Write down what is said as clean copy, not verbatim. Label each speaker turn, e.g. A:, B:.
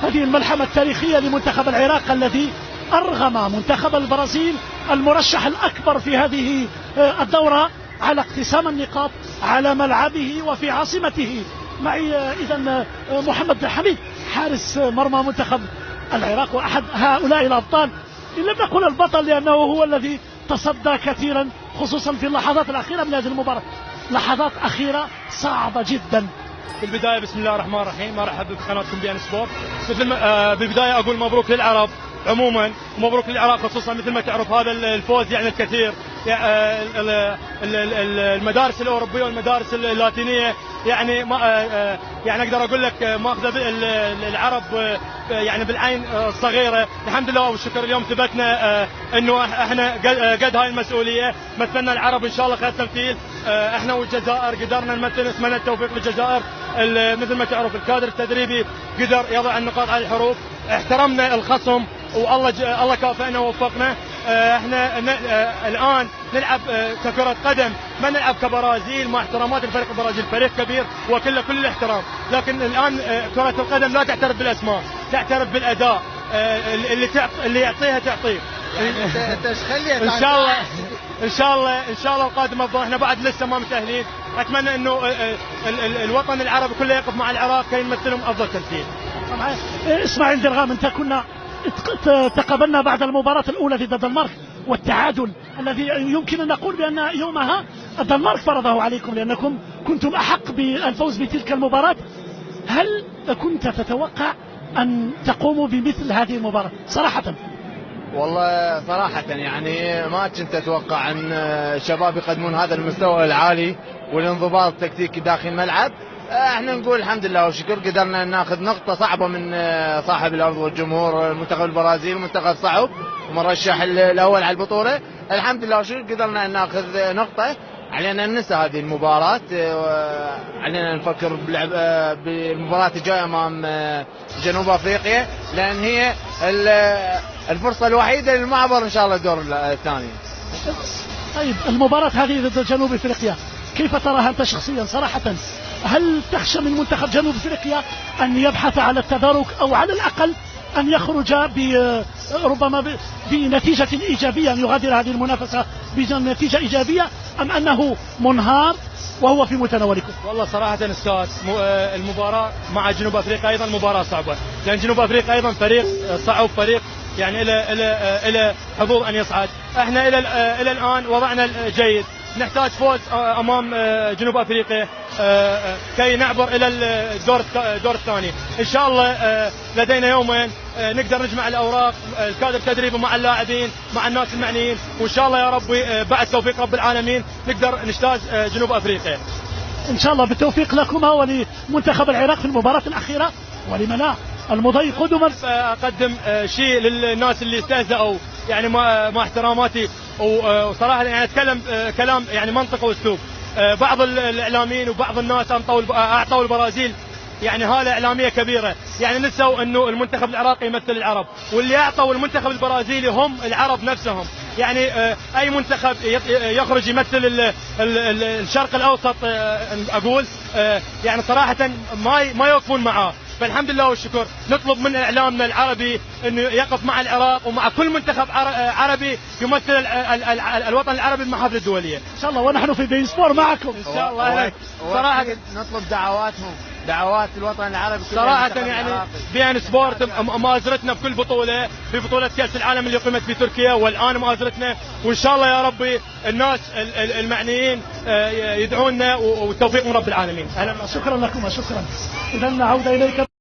A: هذه الملحمة التاريخية لمنتخب العراق الذي أرغم منتخب البرازيل المرشح الأكبر في هذه الدورة على اقتسام النقاط على ملعبه وفي عاصمته. معي إذن محمد حميد حارس مرمى منتخب العراق وأحد هؤلاء الأبطال، إن لم نقل البطل لأنه هو الذي تصدى كثيرا خصوصا في اللحظات الأخيرة من هذه المباراة، لحظات أخيرة صعبة جدا.
B: في البداية بسم الله الرحمن الرحيم، مرحبا بقناتكم بي ان سبورت. بالبداية أقول مبروك للعرب عموما ومبروك للعراق خصوصا. مثل ما تعرف هذا الفوز يعني الكثير، المدارس الأوروبية والمدارس اللاتينية يعني يعني أقدر أقول لك ماخذة العرب يعني بالعين الصغيرة. الحمد لله والشكر اليوم ثبتنا انه احنا قد هاي المسؤولية، مثلنا العرب ان شاء الله خير تمثيل. احنا والجزائر قدرنا نمثل، نتمنى التوفيق للجزائر. مثل ما تعرف الكادر التدريبي قدر يضع النقاط على الحروف، احترمنا الخصم والله كافئنا ووفقنا. احنا الان نلعب ككرة قدم، ما نلعب كبرازيل، مع احترامات الفريق البرازيل فريق كبير وكله كل الاحترام، لكن الان كرة القدم لا تعترف بالاسماء، تعترف بالاداء. اللي يعطيها تعطيه. ان شاء الله القادم افضل. احنا بعد لسه ما متاهلين، اتمنى انه الوطن العربي كله يقف مع العراق كي يمثلهم افضل تمثيل.
A: اسماعيل درغام، انت كنا تقابلنا بعد المباراة الأولى ضد الدنمارك والتعادل الذي يمكن أن نقول بأن يومها الدنمارك فرضه عليكم لأنكم كنتم أحق بالفوز بتلك المباراة. هل كنت تتوقع أن تقوموا بمثل هذه المباراة صراحة؟
C: والله صراحة يعني ما كنت أتوقع أن الشباب يقدمون هذا المستوى العالي والانضباط التكتيكي داخل الملعب. احنا نقول الحمد لله والشكر قدرنا ناخذ نقطة صعبة من صاحب الأرض والجمهور المنتخب البرازيلي، منتخب صعب ومرشح الأول على البطولة. الحمد لله والشكر قدرنا ناخذ نقطة. علينا ننسى هذه المباراة، علينا نفكر بالمباراة الجاية أمام جنوب أفريقيا، لأن هي الفرصة الوحيدة للمعبر إن شاء الله الدور الثاني.
A: طيب المباراة هذه ضد جنوب أفريقيا كيف تراها أنت شخصيا صراحة؟ هل تخشى من منتخب جنوب أفريقيا أن يبحث على التدارك أو على الأقل أن يخرج ربما بنتيجة إيجابية، أن يغادر هذه المنافسة بنتيجة إيجابية، أم أنه منهار وهو في متناولكم؟
B: والله صراحة أستاذ المباراة مع جنوب أفريقيا أيضا مباراة صعبة، لأن جنوب أفريقيا أيضا فريق صعب، فريق يعني إلى حظوظ أن يصعد. احنا إلى الآن وضعنا الجيد، نحتاج فوز امام جنوب افريقيا كي نعبر الى الدور الثاني. ان شاء الله لدينا يومين نقدر نجمع الاوراق، الكادر التدريبي مع اللاعبين مع الناس المعنيين، وان شاء الله يا ربي بعد توفيق رب العالمين نقدر نجتاز جنوب افريقيا.
A: ان شاء الله بالتوفيق لكما ولمنتخب العراق في المباراة الاخيرة، ولمن لا المضي قدما.
B: اقدم شيء للناس اللي استهزأوا يعني مع احتراماتي، وصراحه يعني اتكلم كلام يعني منطق واسلوب. بعض الاعلاميين وبعض الناس اعطوا البرازيل يعني هاله اعلاميه كبيره، يعني نسوا انه المنتخب العراقي يمثل العرب، واللي اعطوا المنتخب البرازيلي هم العرب نفسهم. يعني اي منتخب يخرج يمثل الشرق الاوسط اقول يعني صراحه ما يوقفون معاه. فالحمد لله والشكر نطلب من اعلامنا العربي انه يقف مع العراق ومع كل منتخب عربي يمثل الوطن العربي بالمحافل الدوليه.
A: ان شاء الله ونحن في بي سبور معكم
B: ان شاء الله.
C: صراحه نطلب دعوات الوطن العربي
B: صراحه يعني بي ان سبورت مؤازرتنا بكل بطوله، في بطوله كاس العالم اللي قيمت في تركيا، والان مؤازرتنا، وان شاء الله يا ربي الناس المعنيين يدعونا والتوفيق من رب العالمين.
A: شكرا لكم، شكرا. اذا نعود اليك.